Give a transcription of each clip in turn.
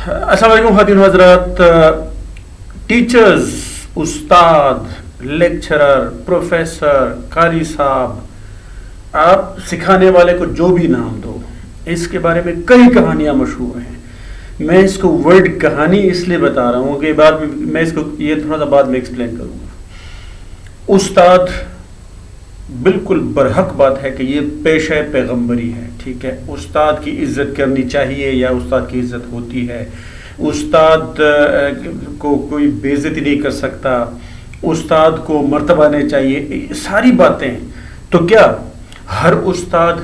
السلام علیکم خواتین و حضرات. ٹیچرز، استاد، لیکچرر، پروفیسر، قاری صاحب، آپ سکھانے والے کو جو بھی نام دو، اس کے بارے میں کئی کہانیاں مشہور ہیں. میں اس کو ورڈ کہانی اس لیے بتا رہا ہوں کہ بعد میں اس کو یہ تھوڑا سا بعد میں ایکسپلین کروں گا. استاد، بالکل برحق بات ہے کہ یہ پیشہ پیغمبری ہے. ٹھیک ہے، استاد کی عزت کرنی چاہیے یا استاد کی عزت ہوتی ہے. استاد کو کوئی بے عزتی نہیں کر سکتا، استاد کو مرتبہ نہیں چاہیے، ساری باتیں. تو کیا ہر استاد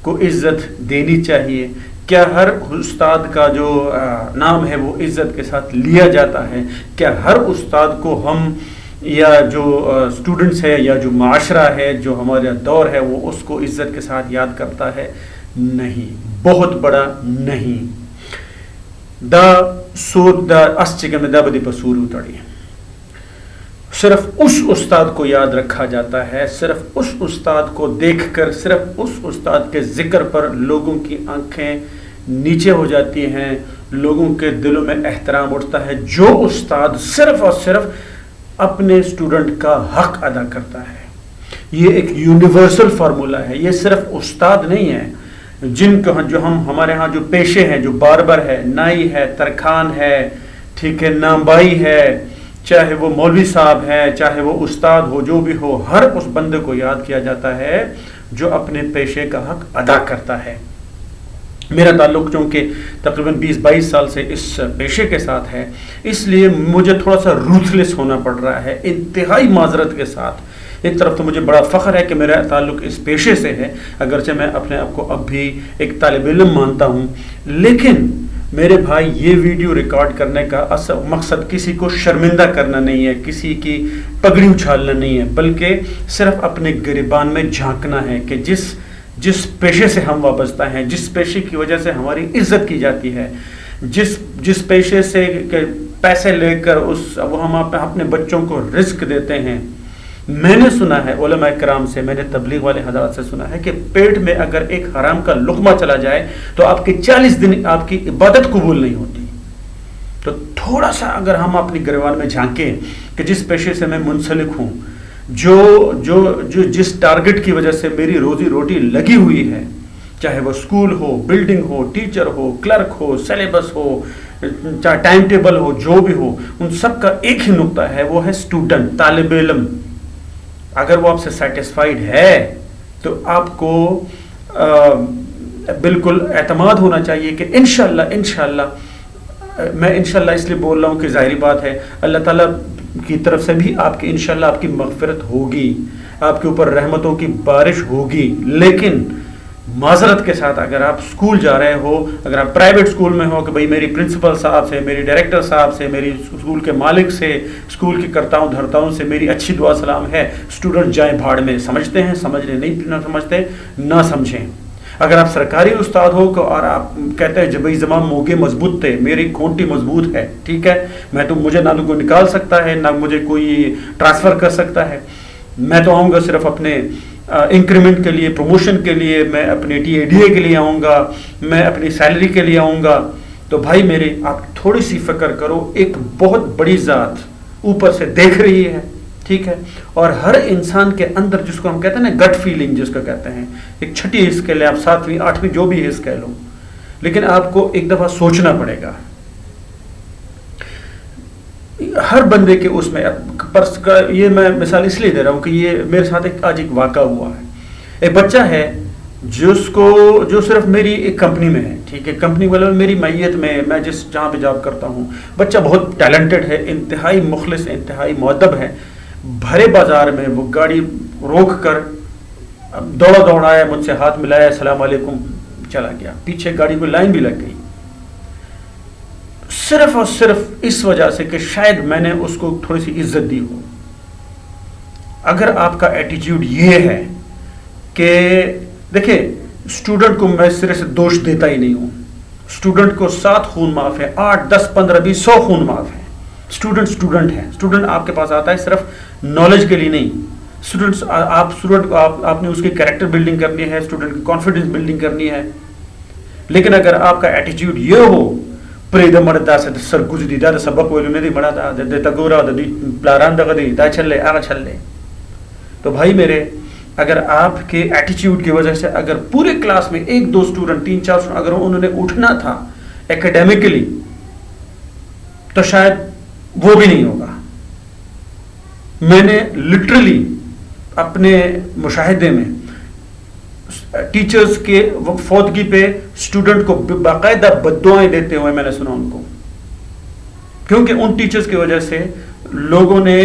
کو عزت دینی چاہیے؟ کیا ہر استاد کا جو نام ہے وہ عزت کے ساتھ لیا جاتا ہے؟ کیا ہر استاد کو ہم یا جو اسٹوڈنٹس ہے یا جو معاشرہ ہے جو ہمارا دور ہے وہ اس کو عزت کے ساتھ یاد کرتا ہے؟ نہیں، بہت بڑا نہیں. صرف اس استاد کو یاد رکھا جاتا ہے، صرف اس استاد کو دیکھ کر، صرف اس استاد کے ذکر پر لوگوں کی آنکھیں نیچے ہو جاتی ہیں، لوگوں کے دلوں میں احترام اٹھتا ہے جو استاد صرف اور صرف اپنے اسٹوڈنٹ کا حق ادا کرتا ہے. یہ ایک یونیورسل فارمولا ہے. یہ صرف استاد نہیں ہے جن کو جو ہمارے ہاں جو پیشے ہیں، جو باربر ہے، نائی ہے، ترکھان ہے، ٹھیک ہے، نامبائی ہے، چاہے وہ مولوی صاحب ہے، چاہے وہ استاد ہو، جو بھی ہو، ہر اس بندے کو یاد کیا جاتا ہے جو اپنے پیشے کا حق ادا کرتا ہے. میرا تعلق چونکہ تقریباً 20-22 سال سے اس پیشے کے ساتھ ہے، اس لیے مجھے تھوڑا سا روتھلیس ہونا پڑ رہا ہے، انتہائی معذرت کے ساتھ. ایک طرف تو مجھے بڑا فخر ہے کہ میرا تعلق اس پیشے سے ہے، اگرچہ میں اپنے آپ کو اب بھی ایک طالب علم مانتا ہوں. لیکن میرے بھائی، یہ ویڈیو ریکارڈ کرنے کا اصل مقصد کسی کو شرمندہ کرنا نہیں ہے، کسی کی پگڑی اچھالنا نہیں ہے، بلکہ صرف اپنے گریبان میں جھانکنا ہے کہ جس پیشے سے ہم وابستہ ہیں، جس پیشے کی وجہ سے ہماری عزت کی جاتی ہے، جس پیشے سے پیسے لے کر وہ ہم اپنے بچوں کو رزق دیتے ہیں. میں نے سنا ہے علماء کرام سے، میں نے تبلیغ والے حضرات سے سنا ہے کہ پیٹ میں اگر ایک حرام کا لقمہ چلا جائے تو آپ کے 40 دن آپ کی عبادت قبول نہیں ہوتی. تو تھوڑا سا اگر ہم اپنی گریبان میں جھانکیں کہ جس پیشے سے میں منسلک ہوں، جو جس ٹارگٹ کی وجہ سے میری روزی روٹی لگی ہوئی ہے، چاہے وہ اسکول ہو، بلڈنگ ہو، ٹیچر ہو، کلرک ہو، سلیبس ہو، چاہے ٹائم ٹیبل ہو، جو بھی ہو، ان سب کا ایک ہی نقطہ ہے، وہ ہے اسٹوڈنٹ، طالب علم. اگر وہ آپ سے سیٹسفائیڈ ہے تو آپ کو بالکل اعتماد ہونا چاہیے کہ انشاءاللہ میں انشاءاللہ اس لیے بول رہا ہوں کہ ظاہری بات ہے اللہ تعالیٰ کی طرف سے بھی آپ کی انشاءاللہ آپ کی مغفرت ہوگی، آپ کے اوپر رحمتوں کی بارش ہوگی. لیکن معذرت کے ساتھ اگر آپ اسکول جا رہے ہو، اگر آپ پرائیویٹ اسکول میں ہو کہ بھئی میری پرنسپل صاحب سے، میری ڈائریکٹر صاحب سے، میری اسکول کے مالک سے، اسکول کے کرتاؤں دھرتاؤں سے میری اچھی دعا سلام ہے، اسٹوڈنٹ جائیں بھاڑ میں. سمجھتے ہیں، سمجھنے نہیں، نہ سمجھتے نہ سمجھیں. اگر آپ سرکاری استاد ہو اور آپ کہتے ہیں جب بھائی زمام موگے مضبوط تھے، میری کھونٹی مضبوط ہے، ٹھیک ہے، مجھے نہ کوئی نکال سکتا ہے نہ مجھے کوئی ٹرانسفر کر سکتا ہے، میں تو آؤں گا صرف اپنے انکریمنٹ کے لیے، پروموشن کے لیے، میں اپنے ٹی اے ڈی اے کے لیے آؤں گا، میں اپنی سیلری کے لیے آؤں گا. تو بھائی میرے، آپ تھوڑی سی فکر کرو، ایک بہت بڑی ذات اوپر سے دیکھ رہی ہے، ٹھیک ہے، اور ہر انسان کے اندر جس کو ہم کہتے ہیں نا گٹ فیلنگ، جس کو کہتے ہیں، ایک چھٹی حص کے لیں آپ، 7ویں 8ویں جو بھی حص کہہ لو، لیکن آپ کو ایک دفعہ سوچنا پڑے گا. ہر بندے کے اس میں یہ میں مثال اس لیے دے رہا ہوں کہ یہ میرے ساتھ آج ایک واقعہ ہوا ہے. ایک بچہ ہے جو صرف میری ایک کمپنی میں ہے، ٹھیک ہے، کمپنی والے میری میت میں، میں جہاں پہ جاب کرتا ہوں، بچہ بہت ٹیلنٹڈ ہے، انتہائی مخلص، انتہائی مؤدب ہے. بھرے بازار میں وہ گاڑی روک کر دوڑا آیا، مجھ سے ہاتھ ملایا، السلام علیکم، چلا گیا. پیچھے گاڑی کو لائن بھی لگ گئی، صرف اور صرف اس وجہ سے کہ شاید میں نے اس کو تھوڑی سی عزت دی ہو. اگر آپ کا ایٹیٹیوڈ یہ ہے کہ دیکھیں، اسٹوڈنٹ کو میں سرے سے دوش دیتا ہی نہیں ہوں. اسٹوڈنٹ کو 7 خون معاف ہے، 8 10 15 20 100 خون معاف ہے. اسٹوڈنٹ ہے. اسٹوڈنٹ آپ کے پاس آتا ہے صرف نالج کے لیے نہیں. آپ نے اس کی کریکٹر بلڈنگ کرنی ہے، اسٹوڈنٹ کی کانفیڈنس بلڈنگ کرنی ہے. لیکن اگر آپ کا ایٹیٹیوڈ یہ ہو پریدا مڑتا سے سرگوز دی دا سبق ویلو نے دی مڑا دا تگورا دا دی پلاران دا دی دا چلے آگا چلے. تو بھائی میرے اگر آپ کے ایٹیچیوڈ کی وجہ سے اگر پورے کلاس میں 1-2 اسٹوڈنٹ 3-4 اسٹوڈنٹ اگر انہوں نے اٹھنا تھا ایکیڈیمکلی تو شاید وہ بھی نہیں ہوگا. میں نے لٹرلی اپنے مشاہدے میں ٹیچرز کے فوتگی پہ اسٹوڈنٹ کو باقاعدہ بددعائیں دیتے ہوئے میں نے سنا ان کو, کیونکہ ان ٹیچرز کی وجہ سے لوگوں نے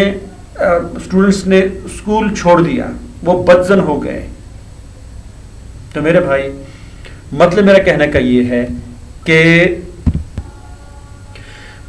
اسٹوڈنٹس نے اسکول چھوڑ دیا, وہ بدزن ہو گئے. تو میرے بھائی مطلب میرا کہنے کا یہ ہے کہ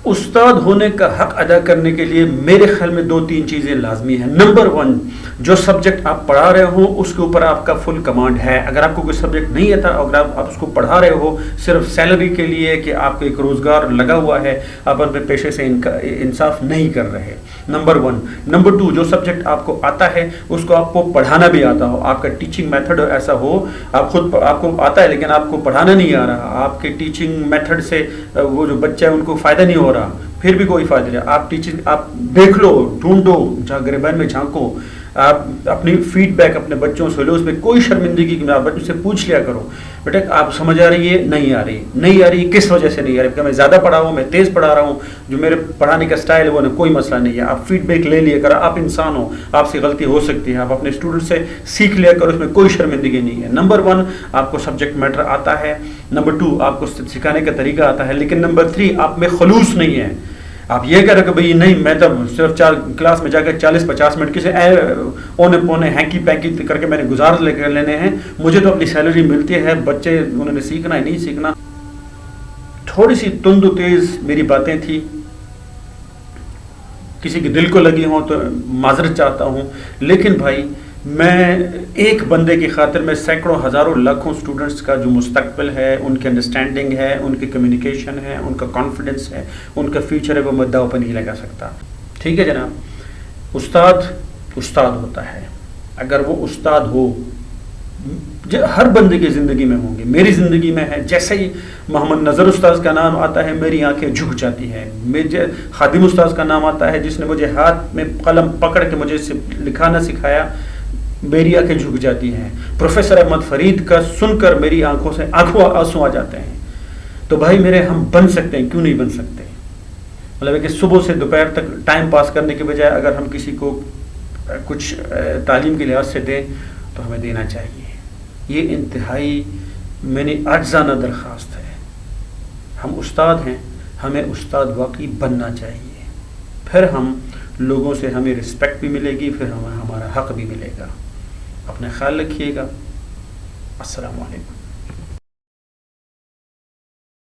استاد ہونے کا حق ادا کرنے کے لیے میرے خیال میں 2-3 چیزیں لازمی ہیں. نمبر 1, جو سبجیکٹ آپ پڑھا رہے ہو اس کے اوپر آپ کا فل کمانڈ ہے. اگر آپ کو کوئی سبجیکٹ نہیں آتا, اگر آپ اس کو پڑھا رہے ہو صرف سیلری کے لیے کہ آپ کو ایک روزگار لگا ہوا ہے, آپ اپنے پیشے سے انصاف نہیں کر رہے. نمبر 1. نمبر 2, جو سبجیکٹ آپ کو آتا ہے اس کو آپ کو پڑھانا بھی آتا ہو, آپ کا ٹیچنگ میتھڈ ایسا ہو, آپ کو آتا ہے لیکن آپ کو پڑھانا نہیں آ رہا, آپ کے ٹیچنگ میتھڈ سے وہ جو بچہ ہے ان کو فائدہ نہیں ہو رہا, پھر بھی کوئی فائدہ نہیں. آپ ٹیچنگ آپ دیکھ لو, ڈھونڈو, جہاں گریبان میں جھانکو, آپ اپنی فیڈ بیک اپنے بچوں سے لو, اس میں کوئی شرمندگی کی, آپ بچوں سے پوچھ لیا کرو بیٹا آپ سمجھ آ رہی ہے نہیں آ رہی کس وجہ سے نہیں آ رہی, کہ میں زیادہ پڑھا ہوں, میں تیز پڑھا رہا ہوں, جو میرے پڑھانے کا سٹائل ہے وہ کوئی مسئلہ نہیں ہے. آپ فیڈ بیک لے لیا کرو, آپ انسان ہو, آپ سے غلطی ہو سکتی ہے, آپ اپنے اسٹوڈنٹ سے سیکھ لیا کرو, اس میں کوئی شرمندگی نہیں ہے. نمبر 1, آپ کو سبجیکٹ میٹر آتا ہے. نمبر 2, آپ کو سکھانے کا طریقہ آتا ہے. لیکن نمبر 3, آپ میں خلوص نہیں ہے. آپ یہ کہہ رہے کہ بھئی نہیں میں تو صرف کلاس میں جا کے 40-50 منٹ کسی اونے پونے ہینکی پینکی کر کے میں نے گزار لے کر لینے ہیں, مجھے تو اپنی سیلری ملتی ہے, بچے انہوں نے سیکھنا ہے نہیں سیکھنا. تھوڑی سی تند و تیز میری باتیں تھی, کسی کے دل کو لگی ہوں تو معذرت چاہتا ہوں. لیکن بھائی میں ایک بندے کی خاطر میں سینکڑوں ہزاروں لاکھوں اسٹوڈنٹس کا جو مستقبل ہے, ان کی انڈرسٹینڈنگ ہے, ان کی کمیونیکیشن ہے, ان کا کانفیڈنس ہے, ان کا فیوچر ہے, وہ میں داؤ پہ نہیں لگا سکتا. ٹھیک ہے جناب, استاد ہوتا ہے. اگر وہ استاد ہو, ہر بندے کی زندگی میں ہوں گے, میری زندگی میں ہے. جیسے ہی محمد نظر استاذ کا نام آتا ہے میری آنکھیں جھک جاتی ہیں. مجھے خادم استاذ کا نام آتا ہے جس نے مجھے ہاتھ میں قلم پکڑ کے مجھے لکھانا سکھایا, میری آنکھیں جھک جاتی ہیں. پروفیسر احمد فرید کا سن کر میری آنکھوں سے آنسو آ جاتے ہیں. تو بھائی میرے ہم بن سکتے ہیں, کیوں نہیں بن سکتے؟ مطلب ہے کہ صبح سے دوپہر تک ٹائم پاس کرنے کے بجائے اگر ہم کسی کو کچھ تعلیم کے لحاظ سے دیں تو ہمیں دینا چاہیے. یہ انتہائی میں نے عاجزانہ درخواست ہے. ہم استاد ہیں, ہمیں استاد واقعی بننا چاہیے, پھر ہم لوگوں سے ہمیں رسپیکٹ بھی ملے گی, پھر ہمیں ہمارا حق بھی ملے گا. اپنا خیال رکھیے گا. السلام علیکم.